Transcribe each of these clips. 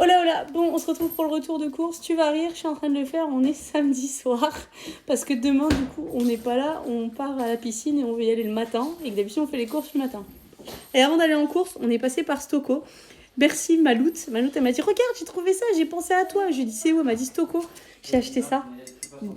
là, oh là. Bon, on se retrouve pour le retour de course. Tu vas rire, je suis en train de le faire. On est samedi soir. Parce que demain, du coup, on n'est pas là. On part à la piscine et on veut y aller le matin. Et que d'habitude, on fait les courses le matin. Et avant d'aller en course, on est passé par Stocco. Merci Maloute. Maloute, elle m'a dit, regarde, j'ai trouvé ça, j'ai pensé à toi. Je lui ai dit, c'est où? Elle m'a dit Stocco. J'ai acheté ça.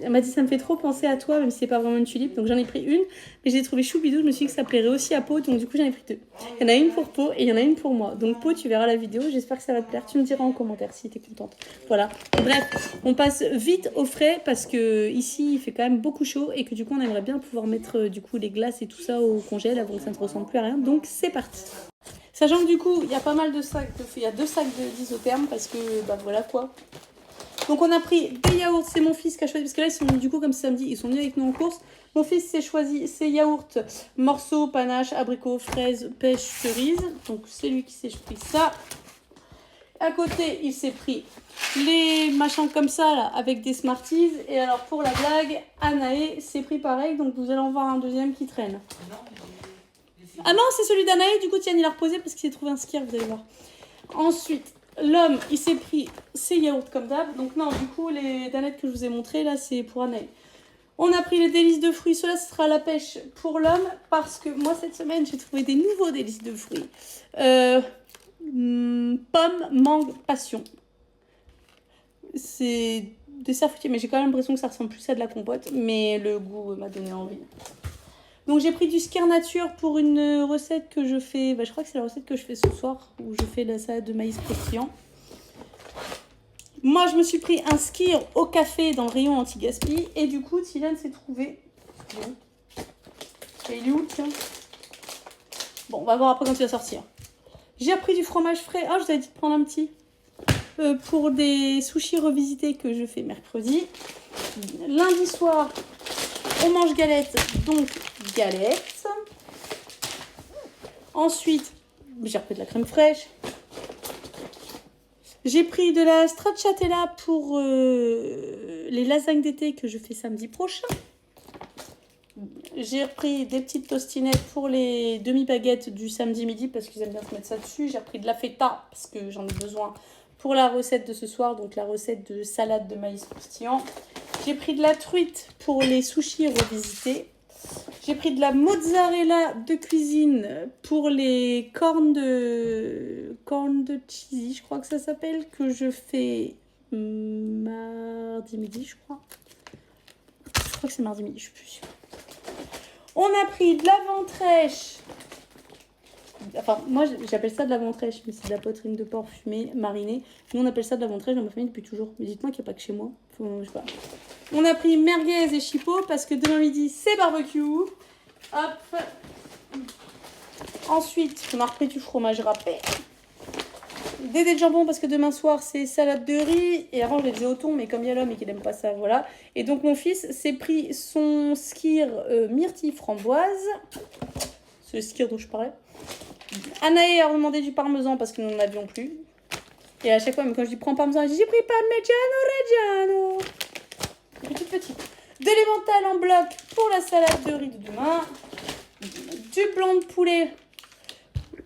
Elle m'a dit, ça me fait trop penser à toi, même si c'est pas vraiment une tulipe. Donc j'en ai pris une, mais j'ai trouvé choubidou. Je me suis dit que ça plairait aussi à Pau, donc du coup j'en ai pris deux. Il y en a une pour Pau et il y en a une pour moi. Donc Pau, tu verras la vidéo. J'espère que ça va te plaire. Tu me diras en commentaire si t'es contente. Voilà. Bref, on passe vite au frais parce que ici il fait quand même beaucoup chaud et que du coup on aimerait bien pouvoir mettre du coup les glaces et tout ça au congèle avant que ça ne ressemble plus à rien. Donc c'est parti. Sachant que du coup il y a pas mal de sacs, il y a 2 sacs d'isotherme parce que bah voilà quoi. Donc on a pris des yaourts, c'est mon fils qui a choisi, parce que là ils sont du coup comme samedi, ils sont venus avec nous en course. Mon fils s'est choisi ses yaourts, morceaux, panache, abricot, fraise, pêche, cerise. Donc c'est lui qui s'est pris ça. À côté il s'est pris les machins comme ça là, avec des Smarties. Et alors pour la blague, Anaë s'est pris pareil, donc vous allez en voir un deuxième qui traîne. Ah non, c'est celui d'Anaë, du coup Tiane il a reposé parce qu'il s'est trouvé un skier, vous allez voir. Ensuite... L'homme, il s'est pris ses yaourts comme d'hab. Donc non, du coup, les danettes que je vous ai montrées, là, c'est pour Anaël. On a pris les délices de fruits. Cela, ce sera la pêche pour l'homme. Parce que moi, cette semaine, j'ai trouvé des nouveaux délices de fruits. Pomme, mangue, passion. C'est dessert fruitier, mais j'ai quand même l'impression que ça ressemble plus à de la compote. Mais le goût m'a donné envie. Donc j'ai pris du Skyr Nature pour une recette que je fais, je crois que c'est la recette que je fais ce soir, où je fais la salade de maïs croustillant. Moi je me suis pris un Skyr au café dans le rayon anti-gaspi, et du coup Tylane s'est trouvé... Et il est où, tiens? Bon, on va voir après quand il va sortir. J'ai repris du fromage frais, je vous avais dit de prendre un petit, pour des sushis revisités que je fais mercredi. Lundi soir, on mange galette, donc galette. Ensuite, j'ai repris de la crème fraîche. J'ai pris de la stracciatella pour les lasagnes d'été que je fais samedi prochain. J'ai repris des petites tostinettes pour les demi-baguettes du samedi midi parce qu'ils aiment bien se mettre ça dessus. J'ai repris de la feta parce que j'en ai besoin pour la recette de ce soir, donc la recette de salade de maïs croustillant. J'ai pris de la truite pour les sushis revisités. J'ai pris de la mozzarella de cuisine pour les cornes de cheesy, je crois que ça s'appelle, que je fais mardi midi, je crois. Je crois que c'est mardi midi, je suis plus sûre. On a pris de la ventrèche. Enfin, moi j'appelle ça de la ventrèche, mais c'est de la poitrine de porc fumée, marinée. Nous on appelle ça de la ventrèche dans ma famille depuis toujours. Mais dites-moi qu'il n'y a pas que chez moi. Je sais pas. On a pris merguez et chipot parce que demain midi c'est barbecue. Hop. Ensuite, on a repris du fromage râpé. Des dés de jambon parce que demain soir c'est salade de riz. Et avant je les faisais au thon, mais comme il y a l'homme et qu'il n'aime pas ça, voilà. Et donc mon fils s'est pris son skyr myrtille framboise. C'est le skyr dont je parlais. Anaë a demandé du parmesan parce que nous n'en avions plus. Et à chaque fois, même quand je dis prends parmesan, elle dit j'ai pris parmigiano reggiano. Petite. De l'emmental en bloc pour la salade de riz de demain. Du blanc de poulet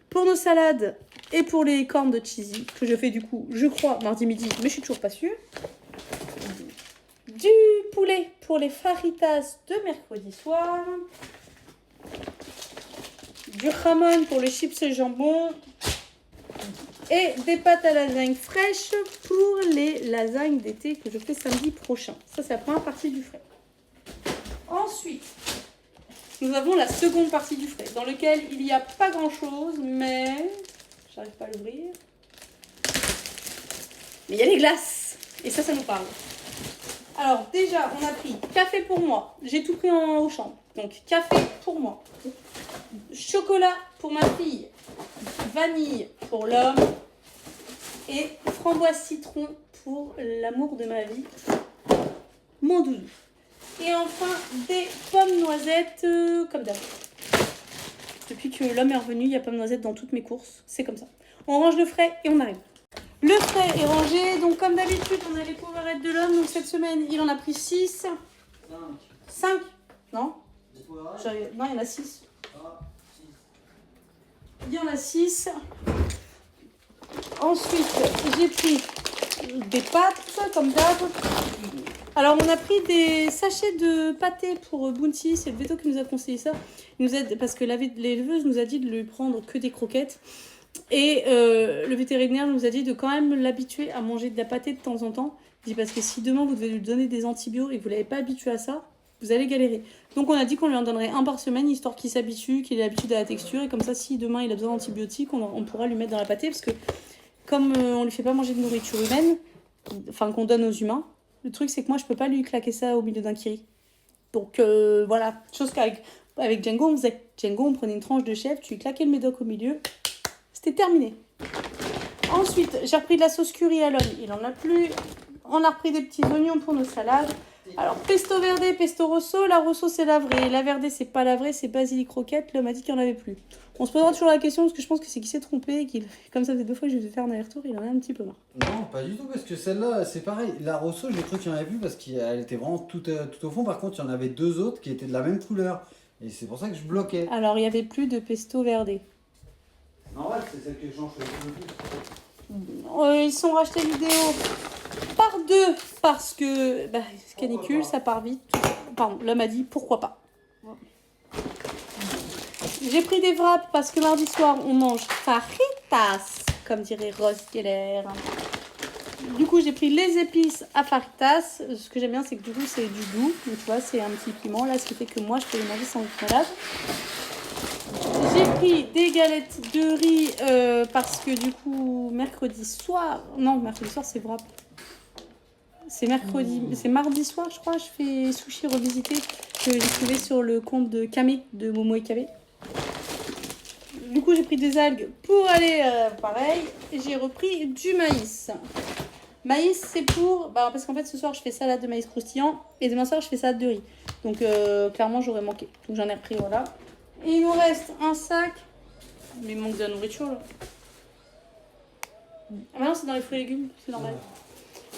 pour nos salades et pour les cornes de cheesy que je fais du coup, je crois, mardi midi, mais je suis toujours pas sûre. Du poulet pour les fajitas de mercredi soir. Du jamon pour les chips et jambon. Et des pâtes à lasagne fraîches pour les lasagnes d'été que je fais samedi prochain. Ça, c'est la première partie du frais. Ensuite, nous avons la seconde partie du frais, dans lequel il n'y a pas grand-chose, mais... J'arrive pas à l'ouvrir. Mais il y a les glaces. Et ça nous parle. Alors, déjà, on a pris café pour moi. J'ai tout pris en Auchan. Donc, café pour moi. Chocolat pour ma fille. Vanille pour l'homme. Et framboise citron pour l'amour de ma vie. Mon doudou. Et enfin, des pommes noisettes comme d'hab. Depuis que l'homme est revenu, il y a pommes noisettes dans toutes mes courses. C'est comme ça. On range le frais et on arrive. Le frais est rangé. Donc comme d'habitude, on a les pauvarettes de l'homme. Donc cette semaine, il en a pris 6. 5. Non. Non, il y en a 6. Il y en a 6. Ensuite, j'ai pris des pâtes, comme d'hab. Alors, on a pris des sachets de pâté pour Bounty. C'est le veto qui nous a conseillé ça. Il nous a, parce que l'éleveuse nous a dit de lui prendre que des croquettes. Et le vétérinaire nous a dit de quand même l'habituer à manger de la pâté de temps en temps. Il dit parce que si demain vous devez lui donner des antibiotiques et que vous ne l'avez pas habitué à ça, vous allez galérer. Donc on a dit qu'on lui en donnerait un par semaine, histoire qu'il s'habitue, qu'il ait l'habitude à la texture. Et comme ça, si demain il a besoin d'antibiotiques, on pourra lui mettre dans la pâté. Parce que comme on ne lui fait pas manger de nourriture humaine, enfin qu'on donne aux humains, le truc c'est que moi je peux pas lui claquer ça au milieu d'un kiri. Donc voilà, chose qu'avec Django on faisait. Django, on prenait une tranche de chèvre, tu lui claquais le médoc au milieu, c'était terminé. Ensuite, j'ai repris de la sauce curry à l'oignon, il en a plus. On a repris des petits oignons pour nos salades. Alors, pesto verde, pesto rosso. La rosso, c'est la vraie. La verde, c'est pas la vraie, c'est basilic croquette. L'homme a dit qu'il n'y en avait plus. On se posera toujours la question parce que je pense que c'est qu'il s'est trompé et qu'il, comme ça fait 2 fois que je vais faire un aller-retour, il en a un petit peu marre. Non, pas du tout, parce que celle-là, c'est pareil. La rosso, j'ai cru qu'il y en avait plus parce qu'elle était vraiment tout au fond. Par contre, il y en avait 2 autres qui étaient de la même couleur. Et c'est pour ça que je bloquais. Alors, il n'y avait plus de pesto verde. Normal, c'est celle que j'en fais le plus. Ils sont rachetés vidéo par 2 parce que canicule, ça part vite. Pardon, l'homme a dit pourquoi pas. J'ai pris des wraps parce que mardi soir on mange fajitas, comme dirait Rose Geller. Du coup j'ai pris les épices à fajitas. Ce que j'aime bien c'est que du coup c'est du doux. Donc tu vois c'est un petit piment là, ce qui fait que moi je peux les manger sans être malade. J'ai pris des galettes de riz parce que du coup mercredi soir c'est wrap. C'est mardi soir je crois, je fais sushi revisité que j'ai trouvé sur le compte de Kamé, de Momo et Kamé. Du coup j'ai pris des algues pour aller pareil, et j'ai repris du maïs. Maïs c'est pour, parce qu'en fait ce soir je fais salade de maïs croustillant et demain soir je fais salade de riz. Donc clairement j'aurais manqué, donc j'en ai repris voilà. Et il nous reste un sac, mais il manque de la nourriture là. Ah bah non c'est dans les fruits et légumes, c'est normal.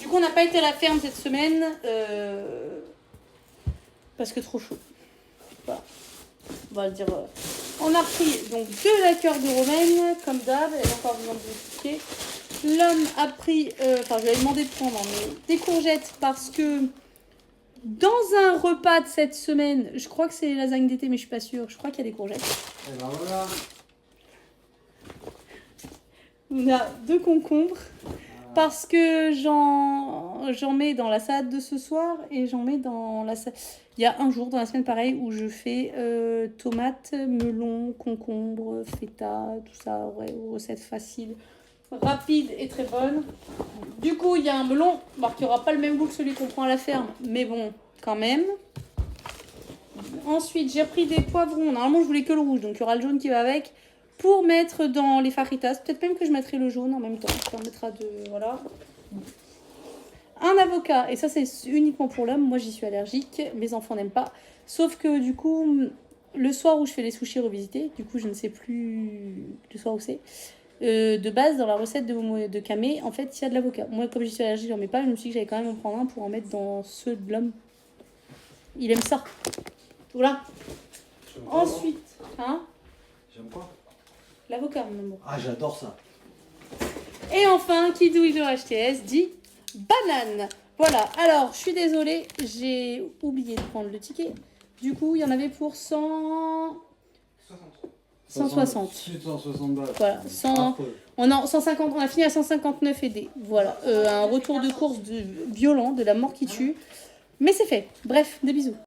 Du coup, on n'a pas été à la ferme cette semaine parce que trop chaud. Voilà. On va le dire. On a repris donc 2 liqueurs de romaine, comme d'hab. Elle a encore besoin de expliquer. L'homme a pris, je lui ai demandé de prendre des courgettes parce que dans un repas de cette semaine, je crois que c'est les lasagnes d'été, mais je suis pas sûre. Je crois qu'il y a des courgettes. Et ben voilà. On a 2 concombres. Parce que j'en mets dans la salade de ce soir et j'en mets dans la salade. Il y a un jour dans la semaine pareil où je fais tomates, melon, concombre, feta, tout ça, ouais, recette facile, rapide et très bonne. Du coup, il y a un melon, qui n'aura pas le même goût que celui qu'on prend à la ferme, mais bon, quand même. Ensuite, j'ai pris des poivrons. Normalement, je voulais que le rouge, donc il y aura le jaune qui va avec. Pour mettre dans les fajitas, peut-être même que je mettrai le jaune en même temps, ça permettra de... voilà. Un avocat, et ça c'est uniquement pour l'homme, moi j'y suis allergique, mes enfants n'aiment pas. Sauf que du coup, le soir où je fais les sushis revisités, du coup je ne sais plus le soir où c'est, de base dans la recette de Kamé, en fait il y a de l'avocat. Moi comme j'y suis allergique, j'en mets pas, je me suis dit que j'allais quand même en prendre un pour en mettre dans ceux de l'homme. Il aime ça. Voilà. Ensuite, J'aime quoi? L'avocat, mon amour. Ah, j'adore ça. Et enfin, qui douille le HTS dit banane. Voilà, alors je suis désolée, j'ai oublié de prendre le ticket. Du coup, il y en avait pour 160. 160 balles. Voilà, 100, on a fini à 159 et des. Voilà, un retour de course violent, de la mort qui tue. Mais c'est fait. Bref, des bisous.